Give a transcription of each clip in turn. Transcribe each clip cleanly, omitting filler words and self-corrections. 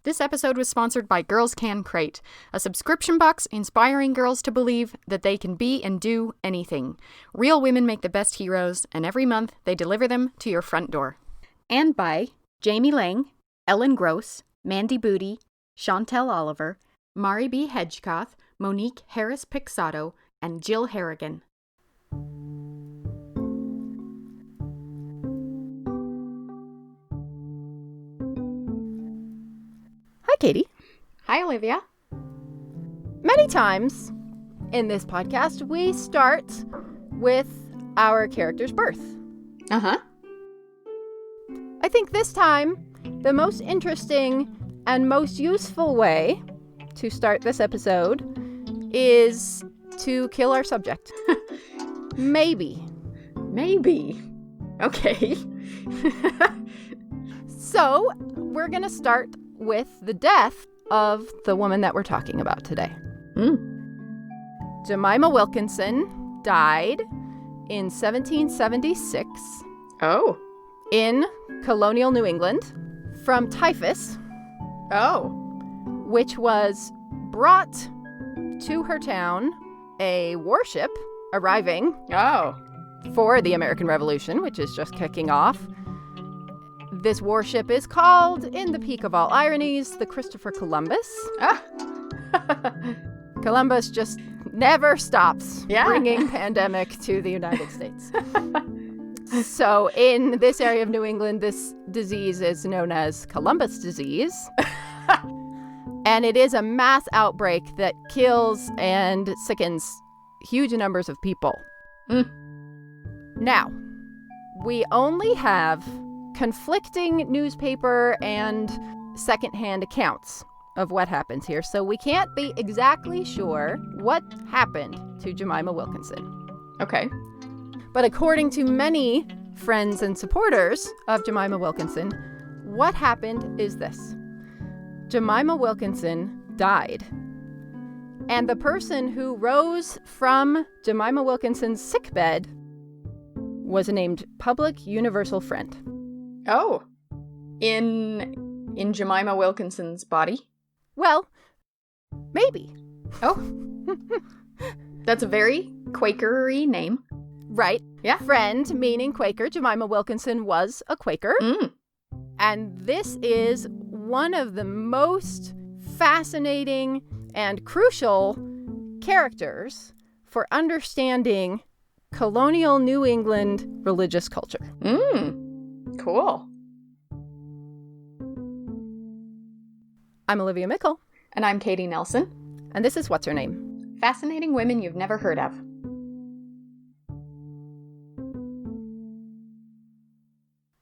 This episode was sponsored by Girls Can Crate, a subscription box inspiring girls to believe that they can be and do anything. Real women make the best heroes, and every month they deliver them to your front door. And by Jamie Lang, Ellen Gross, Mandy Booty, Chantel Oliver, Mari B. Hedgecoth, Monique Harris-Pixato, and Jill Harrigan. Hi, Katie. Hi, Olivia. Many times in this podcast, we start with our character's birth. Uh-huh. I think this time, the most interesting and most useful way to start this episode is to kill our subject. Maybe. Okay. So, we're going to start with the death of the woman that we're talking about today. Jemima Wilkinson died in 1776. Oh. In colonial New England from typhus. Oh. Which was brought to her town, a warship arriving. Oh. For the American Revolution, which is just kicking off. This warship is called, in the peak of all ironies, the Christopher Columbus. Ah. Columbus just never stops bringing pandemic to the United States. So in this area of New England, this disease is known as Columbus disease. And it is a mass outbreak that kills and sickens huge numbers of people. Now, we only have conflicting newspaper and secondhand accounts of what happens here, so we can't be exactly sure what happened to Jemima Wilkinson. Okay. But according to many friends and supporters of Jemima Wilkinson, what happened is this. Jemima Wilkinson died. And the person who rose from Jemima Wilkinson's sickbed was named Publick Universal Friend. Oh. In Jemima Wilkinson's body? Well, maybe. Oh. That's a very Quaker-y name. Right. Yeah. Friend, meaning Quaker. Jemima Wilkinson was a Quaker. And this is one of the most fascinating and crucial characters for understanding colonial New England religious culture. Cool. I'm Olivia Mickle. And I'm Katie Nelson. And this is What's Her Name? Fascinating women you've never heard of.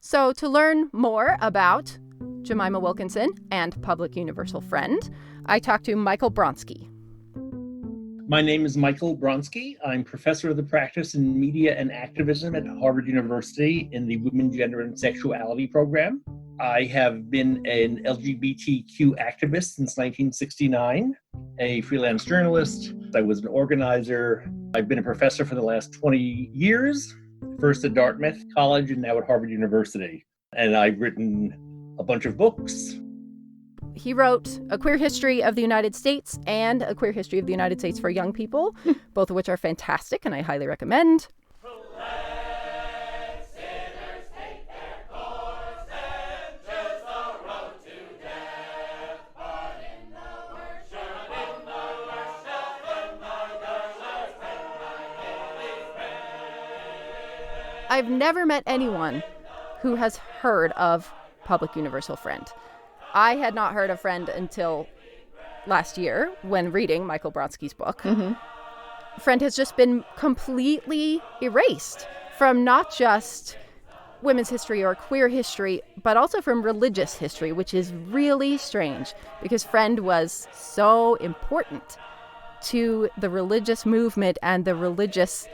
So to learn more about Jemima Wilkinson and Publick Universal Friend, I talked to Michael Bronski. My name is Michael Bronski. I'm professor of the practice in media and activism at Harvard University in the Women, Gender, and Sexuality program. I have been an LGBTQ activist since 1969, a freelance journalist. I was an organizer. I've been a professor for the last 20 years, first at Dartmouth College and now at Harvard University. And I've written a bunch of books. He wrote A Queer History of the United States and A Queer History of the United States for Young People, both of which are fantastic and I highly recommend. I've never met anyone who has heard of Publick Universal Friend. I had not heard of Friend until last year when reading Michael Bronski's book. Friend has just been completely erased from not just women's history or queer history, but also from religious history, which is really strange because Friend was so important to the religious movement and the religious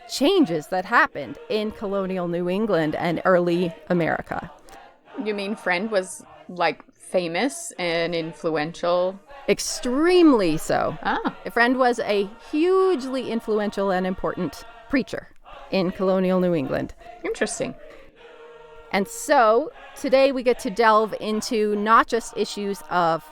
changes that happened in colonial New England and early America. You mean Friend was, like, famous and influential? Extremely so. Ah. Friend was a hugely influential and important preacher in colonial New England. Interesting. And so today we get to delve into not just issues of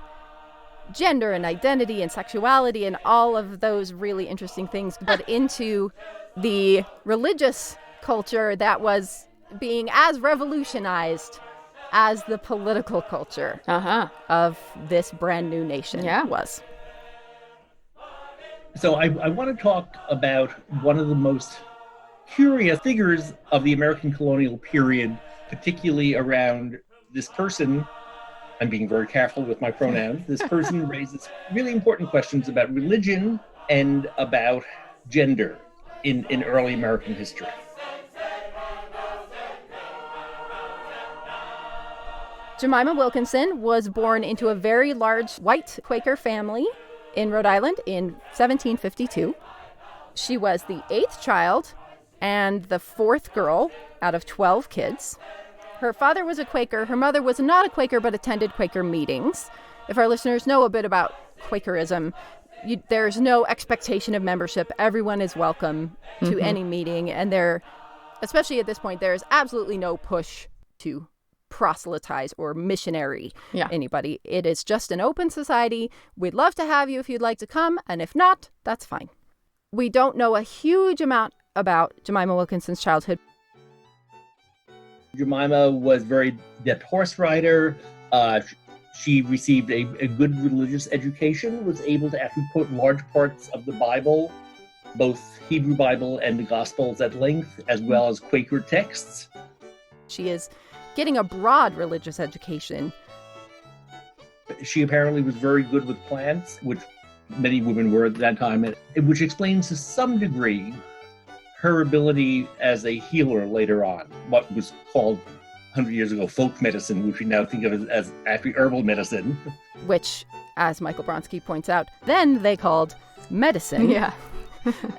gender and identity and sexuality and all of those really interesting things, but into the religious culture that was being as revolutionized as the political culture of this brand new nation was. So I want to talk about one of the most curious figures of the American colonial period, particularly around this person. I'm being very careful with my pronouns. This person raises really important questions about religion and about gender in early American history. Jemima Wilkinson was born into a very large white Quaker family in Rhode Island in 1752. She was the 8th child and the 4th girl out of 12 kids. Her father was a Quaker. Her mother was not a Quaker, but attended Quaker meetings. If our listeners know a bit about Quakerism, there's no expectation of membership. Everyone is welcome to any meeting. And especially at this point, there is absolutely no push to proselytize or missionary anybody. It is just an open society. We'd love to have you if you'd like to come. And if not, that's fine. We don't know a huge amount about Jemima Wilkinson's childhood. Jemima was very adept horse rider. She received a good religious education, was able to actually quote large parts of the Bible, both Hebrew Bible and the Gospels at length, as well as Quaker texts. She is getting a broad religious education. She apparently was very good with plants, which many women were at that time, which explains to some degree her ability as a healer later on, what was called 100 years ago folk medicine, which we now think of as actually herbal medicine. Which, as Michael Bronski points out, then they called medicine. Yeah.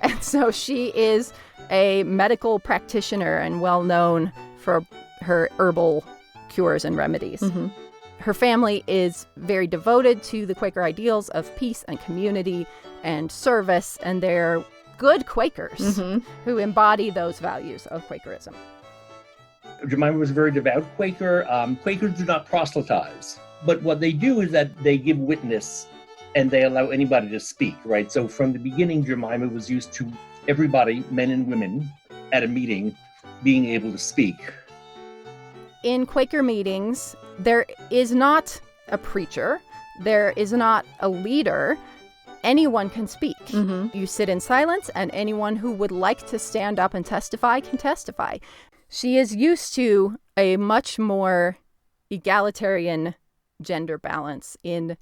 And so she is a medical practitioner and well known for her herbal cures and remedies. Her family is very devoted to the Quaker ideals of peace and community and service, and they're good Quakers who embody those values of Quakerism. Jemima was a very devout Quaker. Quakers do not proselytize, but what they do is that they give witness and they allow anybody to speak, right? So from the beginning, Jemima was used to everybody, men and women, at a meeting being able to speak. In Quaker meetings, there is not a preacher, there is not a leader. Anyone can speak. You sit in silence, and anyone who would like to stand up and testify can testify. She is used to a much more egalitarian gender balance in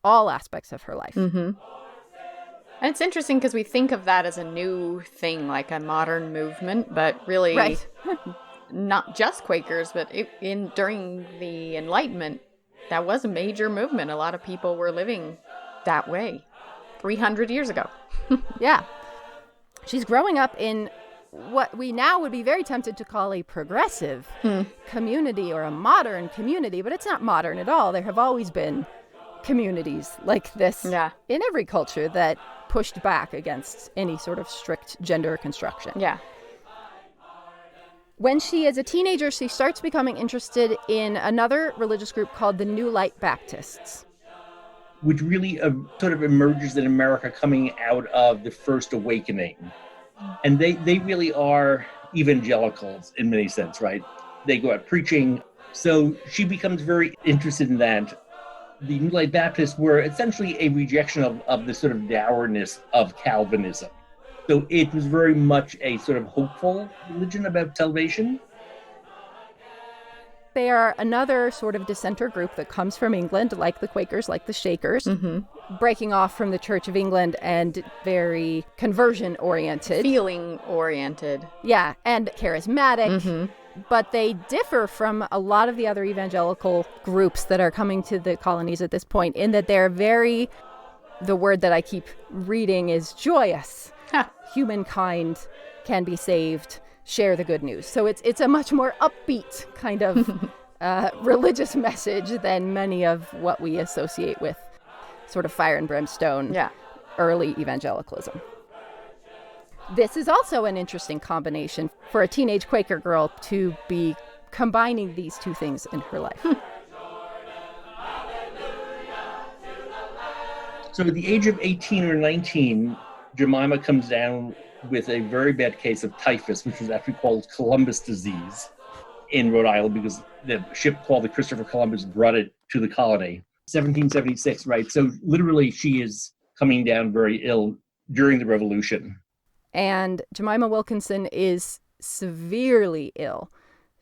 all aspects of her life. And it's interesting because we think of that as a new thing, like a modern movement, but really not just Quakers, but during the Enlightenment, that was a major movement. A lot of people were living that way 300 years ago. Yeah. She's growing up in what we now would be very tempted to call a progressive community or a modern community, but it's not modern at all. There have always been communities like this in every culture that pushed back against any sort of strict gender construction. Yeah. When she is a teenager, she starts becoming interested in another religious group called the New Light Baptists, which really sort of emerges in America coming out of the First Awakening. And they really are evangelicals in many sense, right? They go out preaching. So she becomes very interested in that. The New Light Baptists were essentially a rejection of the sort of dourness of Calvinism. So it was very much a sort of hopeful religion about salvation. They are another sort of dissenter group that comes from England, like the Quakers, like the Shakers, breaking off from the Church of England and very conversion-oriented. Feeling-oriented. Yeah, and charismatic. But they differ from a lot of the other evangelical groups that are coming to the colonies at this point in that they're very, the word that I keep reading is joyous. Humankind can be saved. Share the good news. So it's a much more upbeat kind of religious message than many of what we associate with sort of fire and brimstone early evangelicalism. This is also an interesting combination for a teenage Quaker girl to be combining these two things in her life. So at the age of 18 or 19, Jemima comes down with a very bad case of typhus, which was actually called Columbus disease in Rhode Island because the ship called the Christopher Columbus brought it to the colony. 1776, right? So literally she is coming down very ill during the Revolution. And Jemima Wilkinson is severely ill.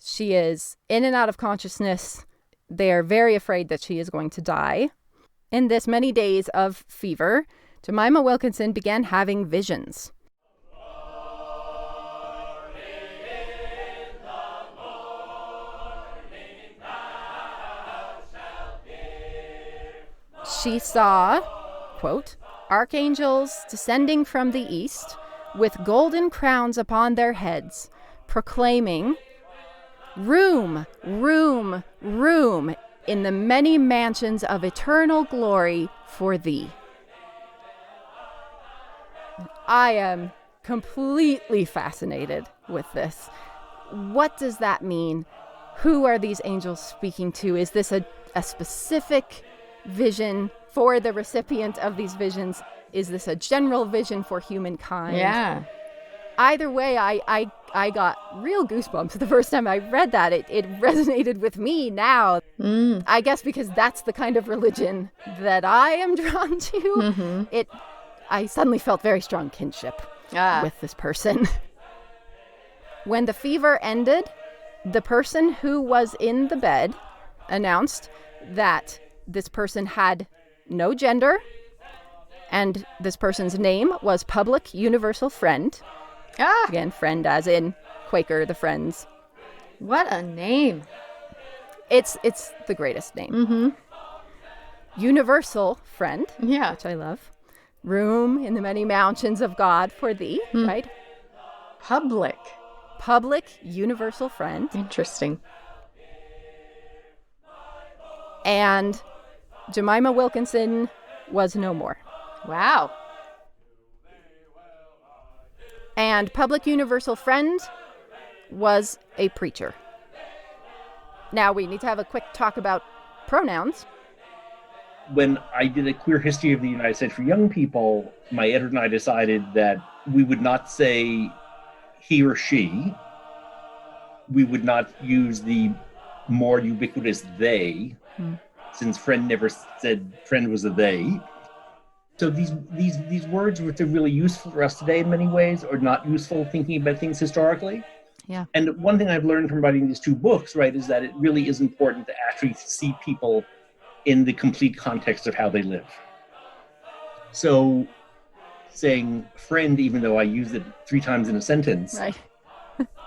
She is in and out of consciousness. They are very afraid that she is going to die. In this many days of fever, Jemima Wilkinson began having visions. She saw, quote, archangels descending from the east with golden crowns upon their heads, proclaiming, room, room, room in the many mansions of eternal glory for thee. I am completely fascinated with this. What does that mean? Who are these angels speaking to? Is this a specific vision for the recipient of these visions? Is this a general vision for humankind? Yeah. Either way, I got real goosebumps the first time I read that. It resonated with me now. I guess because that's the kind of religion that I am drawn to. Mm-hmm. I suddenly felt very strong kinship with this person. When the fever ended, the person who was in the bed announced that this person had no gender, and this person's name was Publick Universal Friend. Again, friend as in Quaker, the Friends. What a name. It's the greatest name. Mm-hmm. Universal Friend, which I love. Room in the many mansions of God for thee, right? Publick Universal Friend. Interesting. And Jemima Wilkinson was no more. Wow. And Publick Universal Friend was a preacher. Now we need to have a quick talk about pronouns. When I did a queer history of the United States for young people, my editor and I decided that we would not say he or she. We would not use the more ubiquitous they, since friend never said friend was a they. So these words, which are really useful for us today in many ways, are not useful thinking about things historically. Yeah. And one thing I've learned from writing these two books, right, is that it really is important to actually see people in the complete context of how they live. So saying friend, even though I use it 3 times in a sentence, right,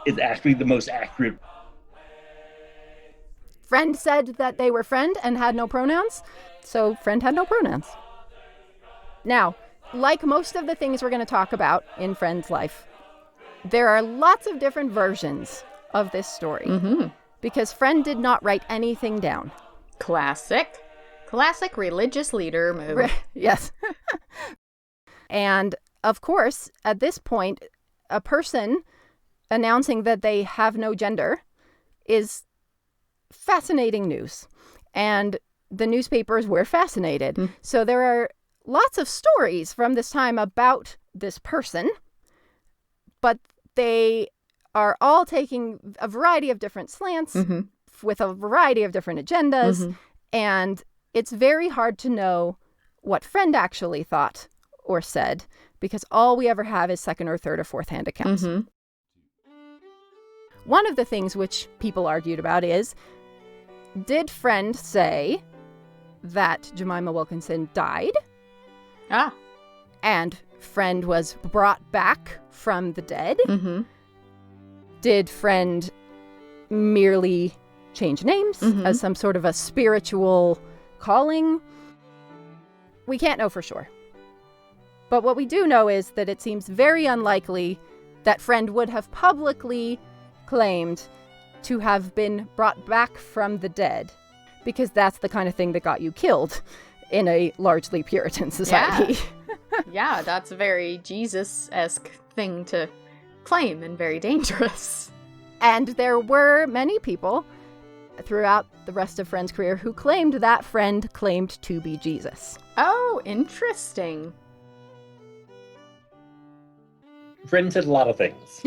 is actually the most accurate. Friend said that they were friend and had no pronouns, so friend had no pronouns. Now, like most of the things we're going to talk about in Friend's life, there are lots of different versions of this story because Friend did not write anything down. Classic religious leader move. Yes. And of course, at this point, a person announcing that they have no gender is fascinating news. And the newspapers were fascinated. So there are lots of stories from this time about this person, but they are all taking a variety of different slants with a variety of different agendas. And it's very hard to know what Friend actually thought or said because all we ever have is second or third or fourth hand accounts. One of the things which people argued about is, did Friend say that Jemima Wilkinson died? And Friend was brought back from the dead? Did Friend merely change names as some sort of a spiritual calling? We can't know for sure. But what we do know is that it seems very unlikely that Friend would have publicly claimed to have been brought back from the dead, because that's the kind of thing that got you killed in a largely Puritan society. Yeah, that's a very Jesus-esque thing to claim and very dangerous. And there were many people throughout the rest of Friend's career who claimed that Friend claimed to be Jesus. Oh, interesting. Friend said a lot of things.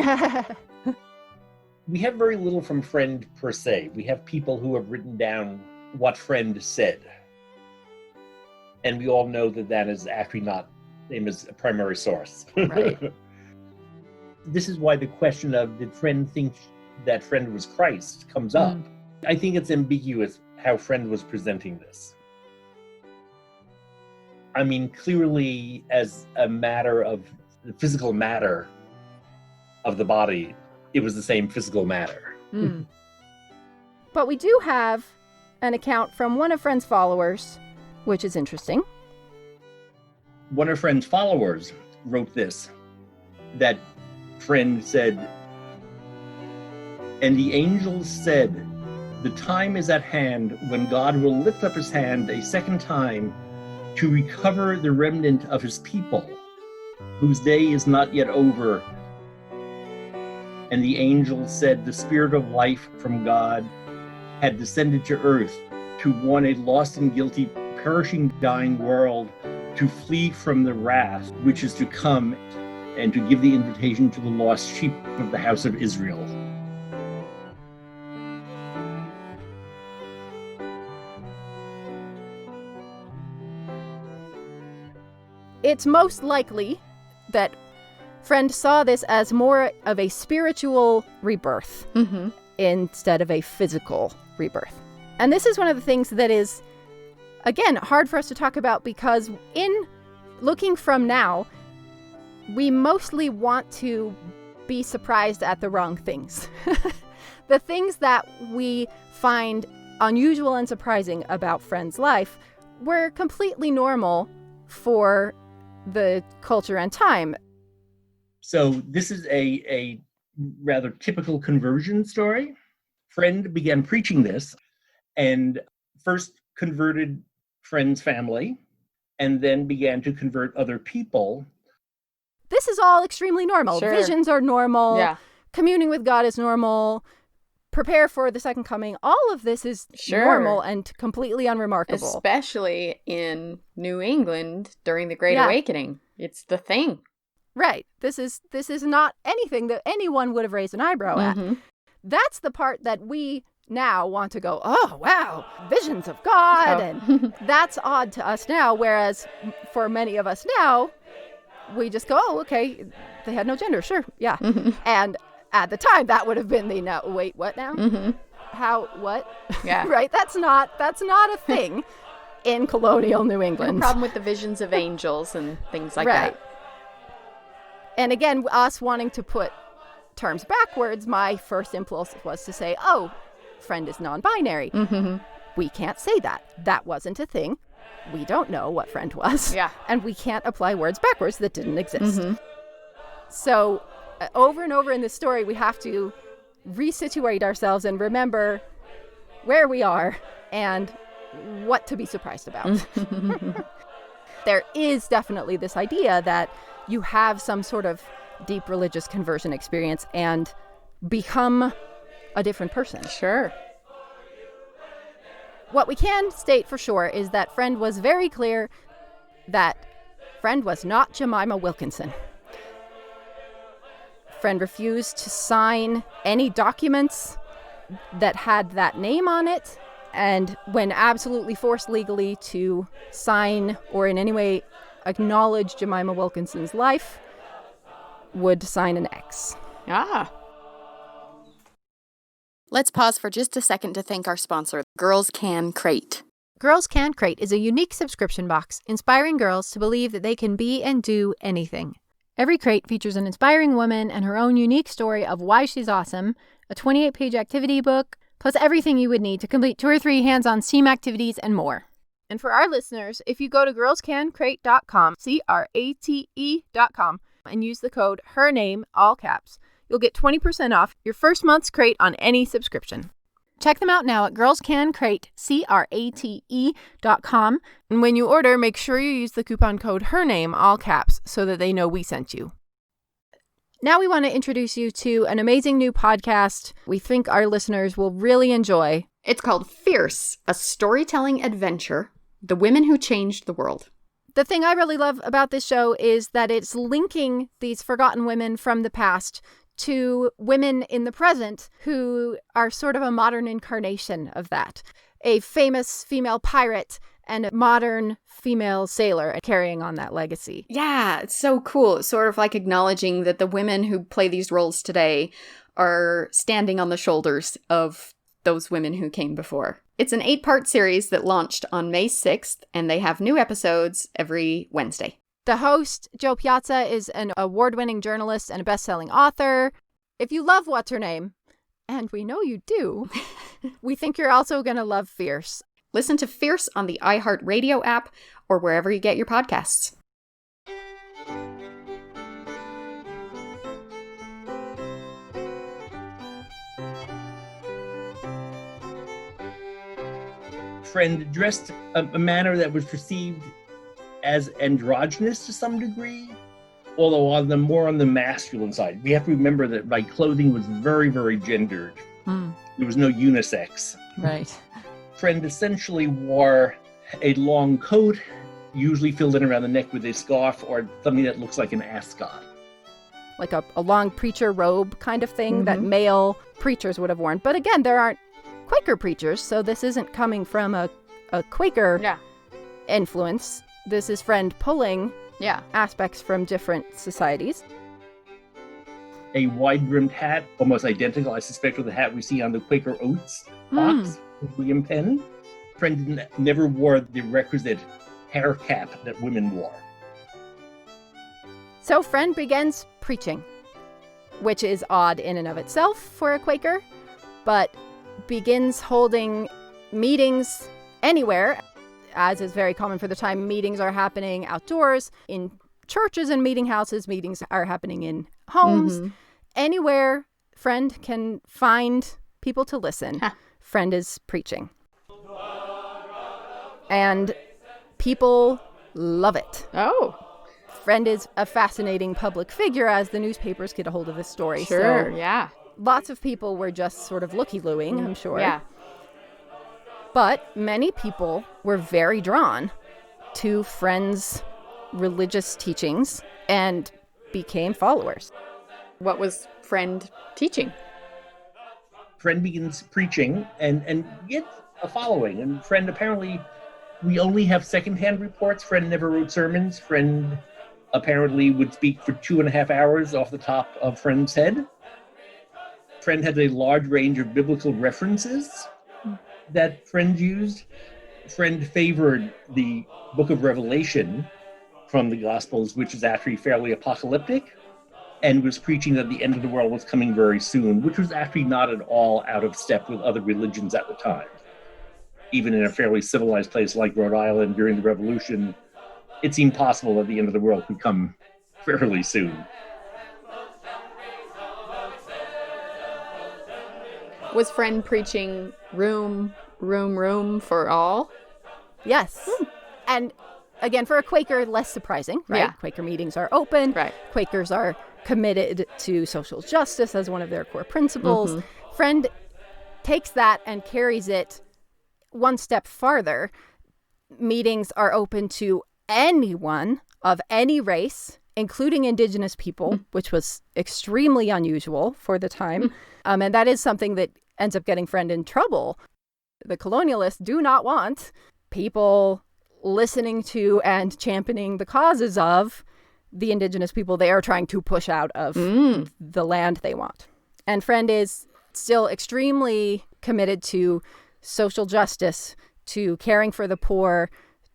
We have very little from Friend per se. We have people who have written down what Friend said. And we all know that that is actually not named as a primary source. Right. This is why the question of did Friend think that Friend was Christ comes up. I think it's ambiguous how Friend was presenting this. I mean, clearly as a matter of the physical matter of the body, it was the same physical matter. But we do have an account from one of Friend's followers, which is interesting. One of Friend's followers wrote this, that Friend said, "And the angels said, the time is at hand when God will lift up his hand a second time to recover the remnant of his people, whose day is not yet over. And the angels said the spirit of life from God had descended to earth to warn a lost and guilty, perishing, dying world to flee from the wrath which is to come, and to give the invitation to the lost sheep of the house of Israel." It's most likely that Friend saw this as more of a spiritual rebirth instead of a physical rebirth. And this is one of the things that is, again, hard for us to talk about because in looking from now, we mostly want to be surprised at the wrong things. The things that we find unusual and surprising about Friend's life were completely normal for the culture and time. So this is a rather typical conversion story. Friend began preaching this and first converted Friend's family and then began to convert other people. This is all extremely normal. Sure. Visions are normal. Yeah. Communing with God is normal. Prepare for the second coming. All of this is Sure. normal and completely unremarkable. Especially in New England during the Great Awakening. It's the thing. Right. This is not anything that anyone would have raised an eyebrow at. That's the part that we now want to go, oh, wow, visions of God. And that's odd to us now. Whereas for many of us now, we just go, oh, okay, they had no gender. Sure. Yeah. And at the time, that would have been the no. Wait, what now? How? What? Yeah. Right. That's not a thing in colonial New England. No problem with the visions of angels and things like Right. that. And again, us wanting to put terms backwards, my first impulse was to say, oh, Friend is non-binary. We can't say that. That wasn't a thing. We don't know what Friend was. Yeah. And we can't apply words backwards that didn't exist. So over and over in this story, we have to resituate ourselves and remember where we are and what to be surprised about. There is definitely this idea that you have some sort of deep religious conversion experience and become a different person. Sure. What we can state for sure is that Friend was very clear that Friend was not Jemima Wilkinson. Friend refused to sign any documents that had that name on it, and when absolutely forced legally to sign or in any way acknowledge Jemima Wilkinson's life, would sign an X. Let's pause for just a second to thank our sponsor, Girls Can Crate. Girls Can Crate is a unique subscription box inspiring girls to believe that they can be and do anything. Every crate features an inspiring woman and her own unique story of why she's awesome, a 28-page activity book, plus everything you would need to complete 2 or 3 hands-on STEAM activities and more. And for our listeners, if you go to girlscancrate.com, CRATE.com, and use the code HERNAME, all caps, you'll get 20% off your first month's crate on any subscription. Check them out now at girlscancrate, CRATE.com. And when you order, make sure you use the coupon code HERNAME, all caps, so that they know we sent you. Now we want to introduce you to an amazing new podcast we think our listeners will really enjoy. It's called Fierce, a storytelling adventure, The Women Who Changed the World. The thing I really love about this show is that it's linking these forgotten women from the past to women in the present who are sort of a modern incarnation of that. A famous female pirate and a modern female sailor carrying on that legacy. Yeah, it's so cool. It's sort of like acknowledging that the women who play these roles today are standing on the shoulders of those women who came before. It's an 8-part series that launched on May 6th, and they have new episodes every Wednesday. The host, Joe Piazza, is an award-winning journalist and a best-selling author. If you love What's Her Name, and we know you do, we think you're also going to love Fierce. Listen to Fierce on the iHeartRadio app or wherever you get your podcasts. Friend dressed a manner that was perceived as androgynous to some degree, although more on the masculine side. We have to remember that my clothing was very, very gendered. There was no unisex. Right. Friend essentially wore a long coat, usually filled in around the neck with a scarf or something that looks like an ascot. Like a long preacher robe kind of thing that male preachers would have worn. But again, there aren't Quaker preachers, so this isn't coming from a Quaker influence. This is Friend pulling aspects from different societies. A wide-brimmed hat, almost identical, I suspect, with the hat we see on the Quaker Oats box with William Penn. Friend never wore the requisite hair cap that women wore. So Friend begins preaching, which is odd in and of itself for a Quaker, but begins holding meetings anywhere. As is very common for the time, meetings are happening outdoors, in churches and meeting houses. Meetings are happening in homes. Anywhere Friend can find people to listen, Friend is preaching. And people love it. Oh. Friend is a fascinating public figure as the newspapers get a hold of this story. Sure, so yeah. Lots of people were just sort of looky-looing, I'm sure. Yeah. But many people were very drawn to Friend's religious teachings and became followers. What was Friend teaching? Friend begins preaching and gets a following. And Friend, apparently, we only have secondhand reports. Friend never wrote sermons. Friend apparently would speak for 2.5 hours off the top of Friend's head. Friend had a large range of biblical references that Friend used. Friend favored the book of Revelation from the Gospels, which is actually fairly apocalyptic, and was preaching that the end of the world was coming very soon, which was actually not at all out of step with other religions at the time. Even in a fairly civilized place like Rhode Island during the Revolution, it seemed possible that the end of the world could come fairly soon. Was Friend preaching room for all? Yes. And again, for a Quaker, less surprising, right? Yeah. Quaker meetings are open. Right. Quakers are committed to social justice as one of their core principles. Friend takes that and carries it one step farther. Meetings are open to anyone of any race, including indigenous people, which was extremely unusual for the time. And that is something that ends up getting Friend in trouble. The colonialists do not want people listening to and championing the causes of the indigenous people they are trying to push out of the land they want. And Friend is still extremely committed to social justice, to caring for the poor,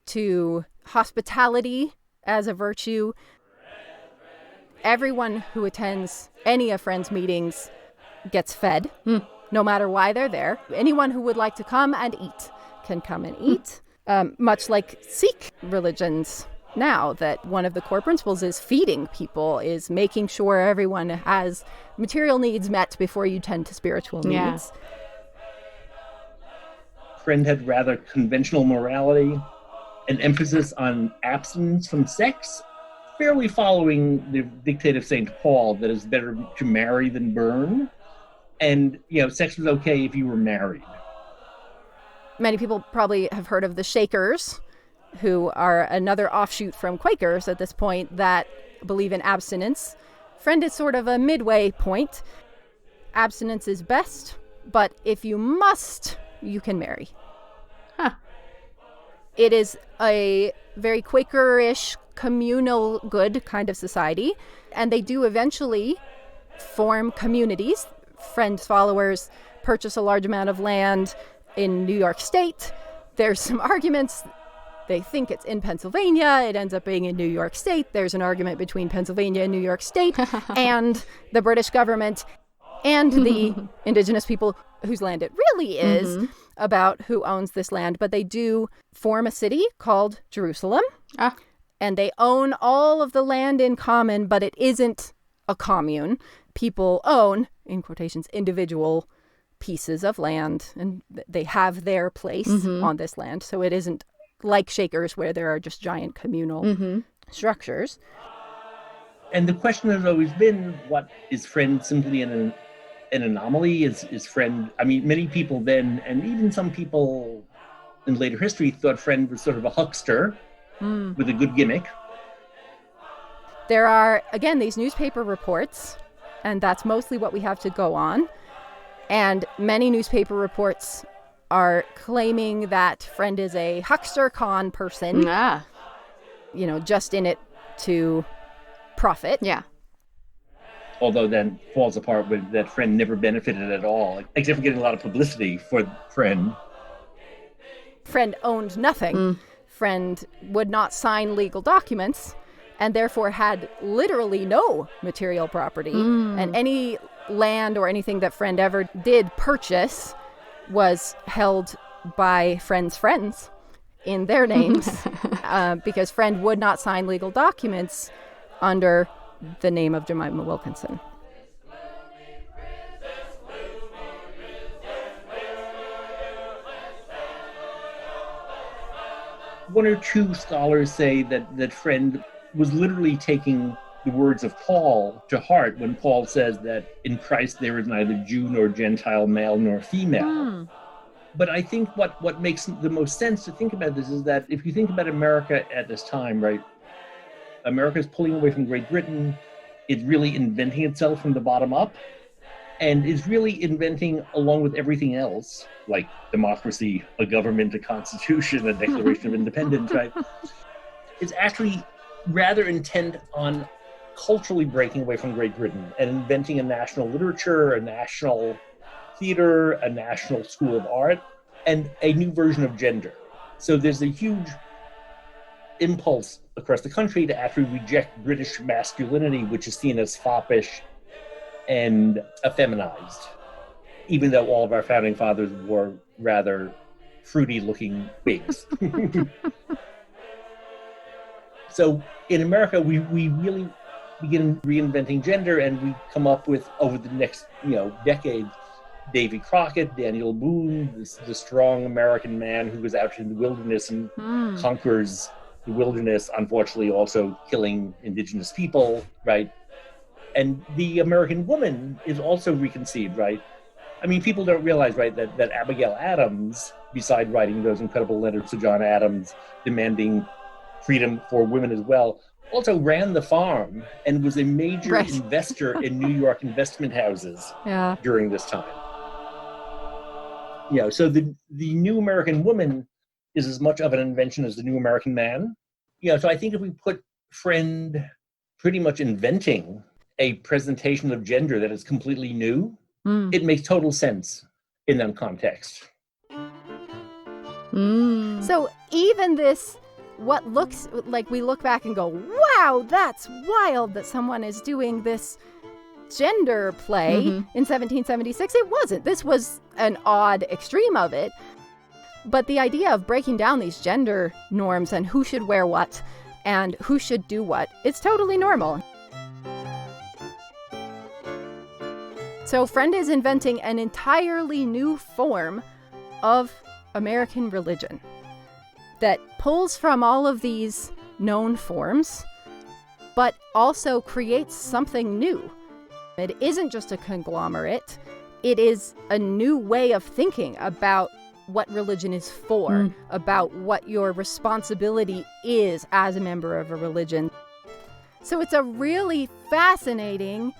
to hospitality as a virtue. Everyone who attends any of Friend's meetings gets fed, no matter why they're there. Anyone who would like to come and eat can come and eat, much like Sikh religions now, that one of the core principles is feeding people, is making sure everyone has material needs met before you tend to spiritual needs. Friend had rather conventional morality, an emphasis on abstinence from sex, fairly following the dictate of St. Paul that it's better to marry than burn. And, sex was okay if you were married. Many people probably have heard of the Shakers, who are another offshoot from Quakers at this point that believe in abstinence. Friend is sort of a midway point. Abstinence is best, but if you must, you can marry. Huh. It is a very Quaker-ish, communal, good kind of society, and they do eventually form communities. Friend's followers purchase a large amount of land in New York State. There's some arguments. They think it's in Pennsylvania. It ends up being in New York State. There's an argument between Pennsylvania and New York State and the British government and the indigenous people whose land it really is about who owns this land. But they do form a city called Jerusalem. And they own all of the land in common, but it isn't a commune. People own, in quotations, individual pieces of land, and they have their place on this land. So it isn't like Shakers, where there are just giant communal structures. And the question has always been, what is Friend simply an anomaly? Is Friend, many people then, and even some people in later history, thought Friend was sort of a huckster with a good gimmick. There are, again, these newspaper reports, and that's mostly what we have to go on. And many newspaper reports are claiming that Friend is a huckster con person, just in it to profit. Yeah. Although then falls apart with that Friend never benefited at all, except for getting a lot of publicity for Friend. Friend owned nothing. Friend would not sign legal documents and therefore had literally no material property. And any land or anything that Friend ever did purchase was held by Friend's friends in their names because Friend would not sign legal documents under the name of Jemima Wilkinson. One or two scholars say that Friend was literally taking the words of Paul to heart when Paul says that in Christ there is neither Jew nor Gentile, male nor female. But I think what makes the most sense to think about this is that if you think about America at this time, right? America's pulling away from Great Britain. It's really inventing itself from the bottom up, and is really inventing, along with everything else, like democracy, a government, a constitution, a Declaration of Independence, right? It's actually rather intent on culturally breaking away from Great Britain and inventing a national literature, a national theater, a national school of art, and a new version of gender. So there's a huge impulse across the country to actually reject British masculinity, which is seen as foppish and effeminized, even though all of our founding fathers wore rather fruity-looking wigs. So in America, we really begin reinventing gender, and we come up with, over the next decades, Davy Crockett, Daniel Boone, the strong American man who goes out in the wilderness and conquers the wilderness, unfortunately also killing indigenous people, right? And the American woman is also reconceived, right? People don't realize, right, that Abigail Adams, beside writing those incredible letters to John Adams demanding freedom for women as well, also ran the farm and was a major investor in New York investment houses during this time. So the new American woman is as much of an invention as the new American man. So I think if we put Friend pretty much inventing a presentation of gender that is completely new, it makes total sense in that context. So even this, what looks like, we look back and go, wow, that's wild that someone is doing this gender play in 1776. It wasn't. This was an odd extreme of it. But the idea of breaking down these gender norms and who should wear what and who should do what, it's totally normal. So Friend is inventing an entirely new form of American religion that pulls from all of these known forms but also creates something new. It isn't just a conglomerate. It is a new way of thinking about what religion is for, about what your responsibility is as a member of a religion. So it's a really fascinating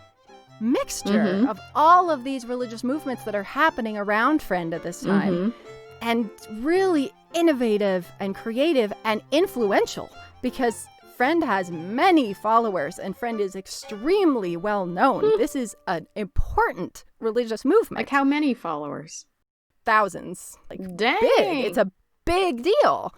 mixture of all of these religious movements that are happening around Friend at this time, and really innovative and creative and influential, because Friend has many followers and Friend is extremely well known. This is an important religious movement. Like how many followers? Thousands. Like Dang. big. It's a big deal.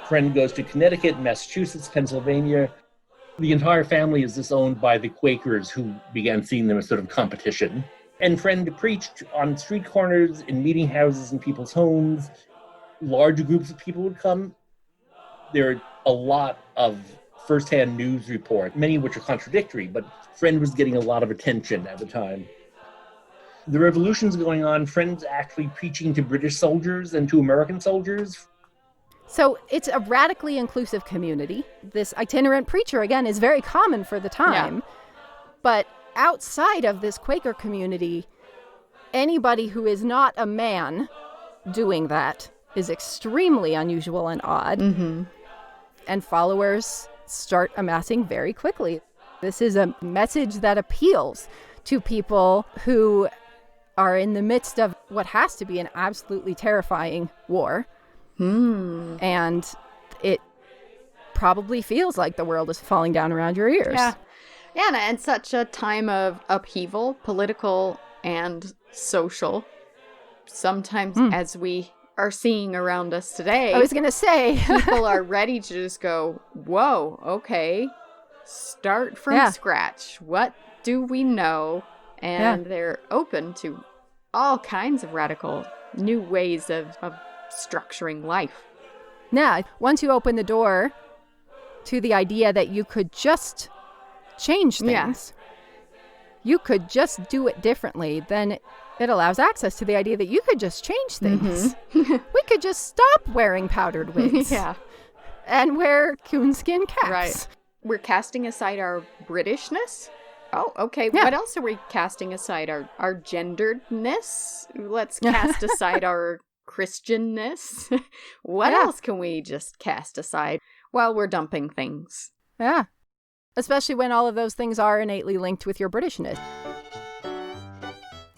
Friend goes to Connecticut, Massachusetts, Pennsylvania. The entire family is disowned by the Quakers, who began seeing them as sort of competition. And Friend preached on street corners, in meeting houses, in people's homes. Large groups of people would come. There are a lot of firsthand news reports, many of which are contradictory, but Friend was getting a lot of attention at the time. The revolution's going on. Friend's actually preaching to British soldiers and to American soldiers. So it's a radically inclusive community. This itinerant preacher, again, is very common for the time. But outside of this Quaker community, anybody who is not a man doing that is extremely unusual and odd. And followers start amassing very quickly. This is a message that appeals to people who are in the midst of what has to be an absolutely terrifying war. And it probably feels like the world is falling down around your ears. Yeah, and such a time of upheaval, political and social, sometimes as we are seeing around us today. I was going to say. People are ready to just go, whoa, okay, start from scratch. What do we know? And they're open to all kinds of radical new ways of structuring life. Yeah, once you open the door to the idea that you could just change things, you could just do it differently, then it allows access to the idea that you could just change things. We could just stop wearing powdered wigs and wear coonskin caps. Right. We're casting aside our Britishness. Oh, okay. What else are we casting aside? Our genderedness? Let's cast aside our Christianness. What else can we just cast aside while we're dumping things? Yeah. Especially when all of those things are innately linked with your Britishness.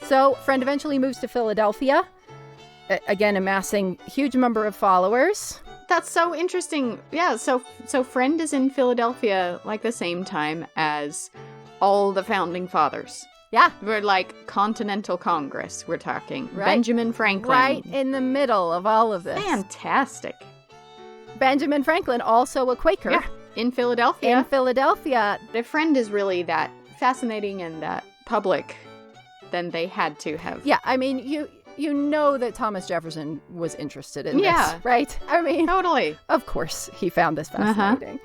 So, Friend eventually moves to Philadelphia, again amassing huge number of followers. That's so interesting. Yeah, so Friend is in Philadelphia like the same time as all the founding fathers. Yeah. We're like Continental Congress, we're talking. Right. Benjamin Franklin. Right in the middle of all of this. Fantastic. Benjamin Franklin, also a Quaker. Yeah, in Philadelphia. In Philadelphia. If Friend is really that fascinating and that public, then they had to have. Yeah, I mean, you know that Thomas Jefferson was interested in this, right? I mean, totally. Of course he found this fascinating.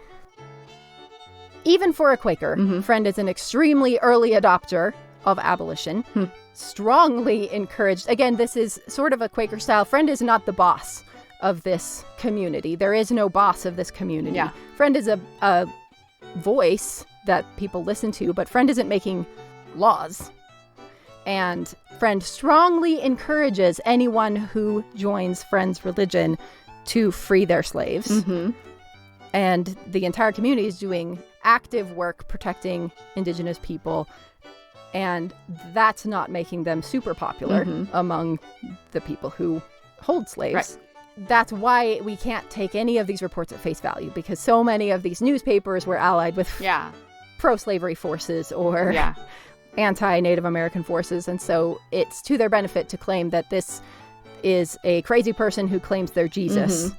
Even for a Quaker, Friend is an extremely early adopter of abolition, strongly encouraged. Again, this is sort of a Quaker style. Friend is not the boss of this community. There is no boss of this community. Yeah. Friend is a voice that people listen to, but Friend isn't making laws. And Friend strongly encourages anyone who joins Friend's religion to free their slaves. And the entire community is doing active work protecting Indigenous people. And that's not making them super popular among the people who hold slaves. Right. That's why we can't take any of these reports at face value, because so many of these newspapers were allied with pro-slavery forces or anti-Native American forces. And so it's to their benefit to claim that this is a crazy person who claims they're Jesus.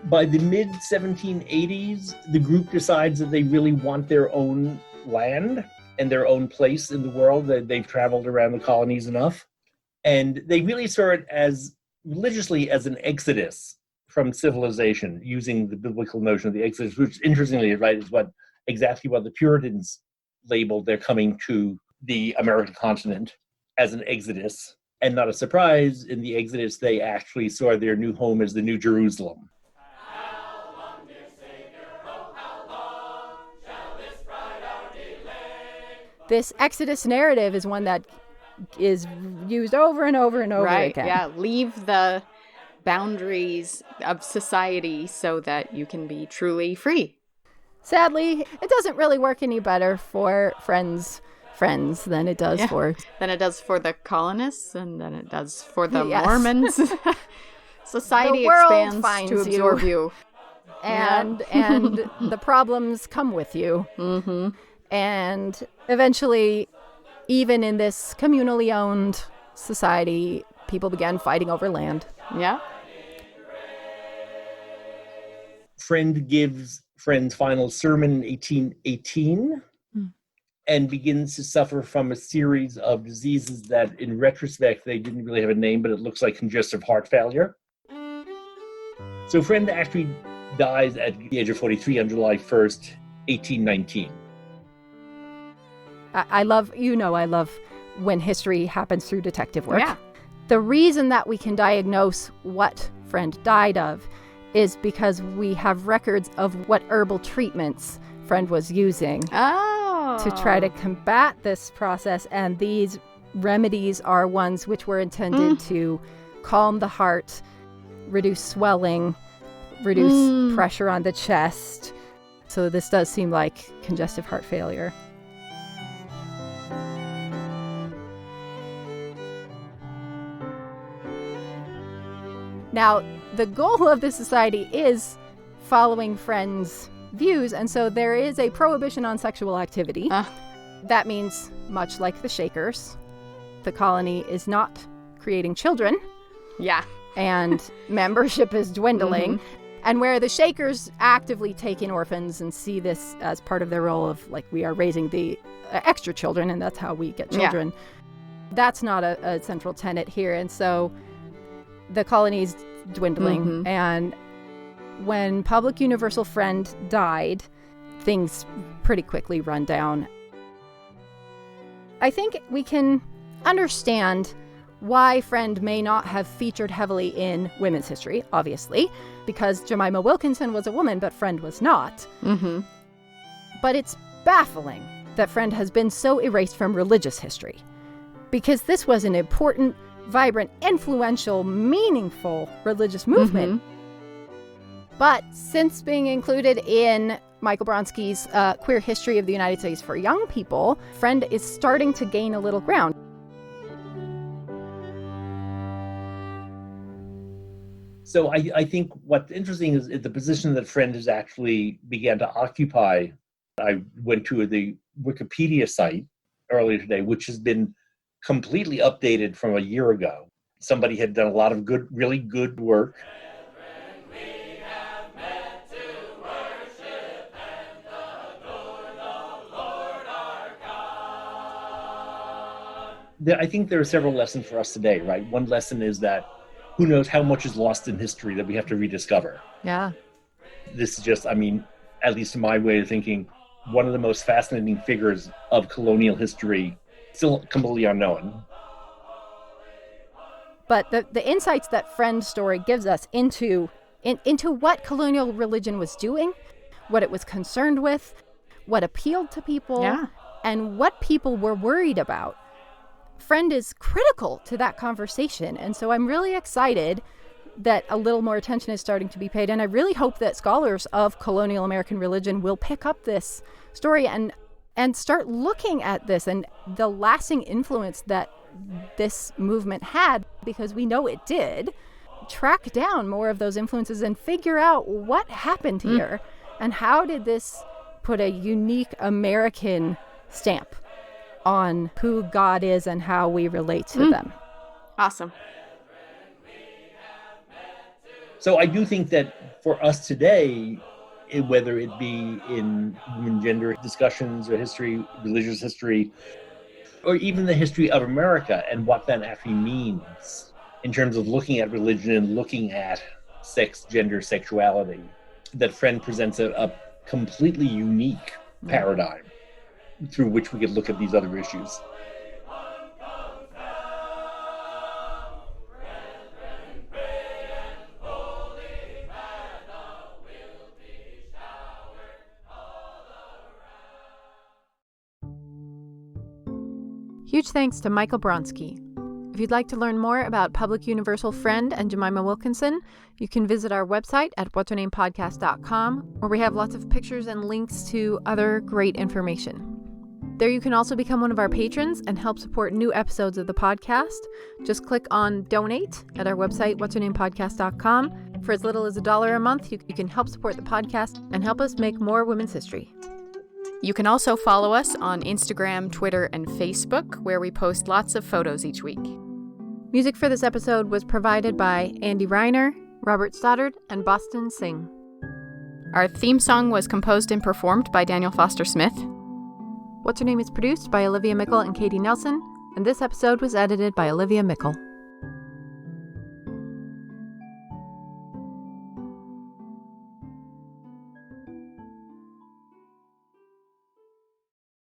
By the mid-1780s, the group decides that they really want their own land and their own place in the world, that they've traveled around the colonies enough. And they really saw it as religiously as an exodus from civilization, using the biblical notion of the exodus, which interestingly, right, is exactly what the Puritans labeled their coming to the American continent as an exodus. And not a surprise, in the exodus, they actually saw their new home as the New Jerusalem. This exodus narrative is one that is used over and over and over again. Yeah, leave the boundaries of society so that you can be truly free. Sadly, it doesn't really work any better for friends than it does for... Than it does for the colonists, and then it does for the Mormons. Society expands to absorb you. And the problems come with you. Mm-hmm. And eventually, even in this communally owned society, people began fighting over land. Yeah. Friend gives Friend's final sermon in 1818 and begins to suffer from a series of diseases that, in retrospect, they didn't really have a name, but it looks like congestive heart failure. So Friend actually dies at the age of 43 on July 1st, 1819. I love when history happens through detective work. Yeah. The reason that we can diagnose what Friend died of is because we have records of what herbal treatments Friend was using to try to combat this process. And these remedies are ones which were intended to calm the heart, reduce swelling, reduce pressure on the chest. So this does seem like congestive heart failure. Now, the goal of this society is following Friend's views, and so there is a prohibition on sexual activity. That means, much like the Shakers, the colony is not creating children. Yeah. And membership is dwindling. And where the Shakers actively take in orphans and see this as part of their role of, like, we are raising the extra children, and that's how we get children. That's not a central tenet here. And so the colony's dwindling. And when Publick Universal Friend died, things pretty quickly run down. I think we can understand why Friend may not have featured heavily in women's history, obviously, because Jemima Wilkinson was a woman, but Friend was not. But it's baffling that Friend has been so erased from religious history, because this was an important, vibrant, influential, meaningful religious movement. But since being included in Michael Bronski's Queer History of the United States for Young People, Friend is starting to gain a little ground. So I think what's interesting is the position that Friend has actually began to occupy. I went to the Wikipedia site earlier today, which has been completely updated from a year ago. Somebody had done a lot of good, really good work. I think there are several lessons for us today, right? One lesson is that who knows how much is lost in history that we have to rediscover. Yeah. This is just, I mean, at least in my way of thinking, one of the most fascinating figures of colonial history, still completely unknown. But the insights that Friend's story gives us into what colonial religion was doing, what it was concerned with, what appealed to people, and what people were worried about. Friend is critical to that conversation. And so I'm really excited that a little more attention is starting to be paid. And I really hope that scholars of colonial American religion will pick up this story and start looking at this and the lasting influence that this movement had, because we know it did. Track down more of those influences and figure out what happened here and how did this put a unique American stamp on who God is and how we relate to them. Awesome. So I do think that for us today, whether it be in women gender discussions or history, religious history, or even the history of America and what that actually means in terms of looking at religion and looking at sex, gender, sexuality, that Friend presents a completely unique paradigm through which we could look at these other issues. Huge thanks to Michael Bronski. If you'd like to learn more about Publick Universal Friend and Jemima Wilkinson, you can visit our website at What'sHerNamePodcast.com, where we have lots of pictures and links to other great information. There you can also become one of our patrons and help support new episodes of the podcast. Just click on Donate at our website, What'sHerNamePodcast.com. For as little as $1 a month, you can help support the podcast and help us make more women's history. You can also follow us on Instagram, Twitter, and Facebook, where we post lots of photos each week. Music for this episode was provided by Andy Reiner, Robert Stoddard, and Boston Singh. Our theme song was composed and performed by Daniel Foster Smith. What's Her Name is produced by Olivia Mickle and Katie Nelson, and this episode was edited by Olivia Mickle.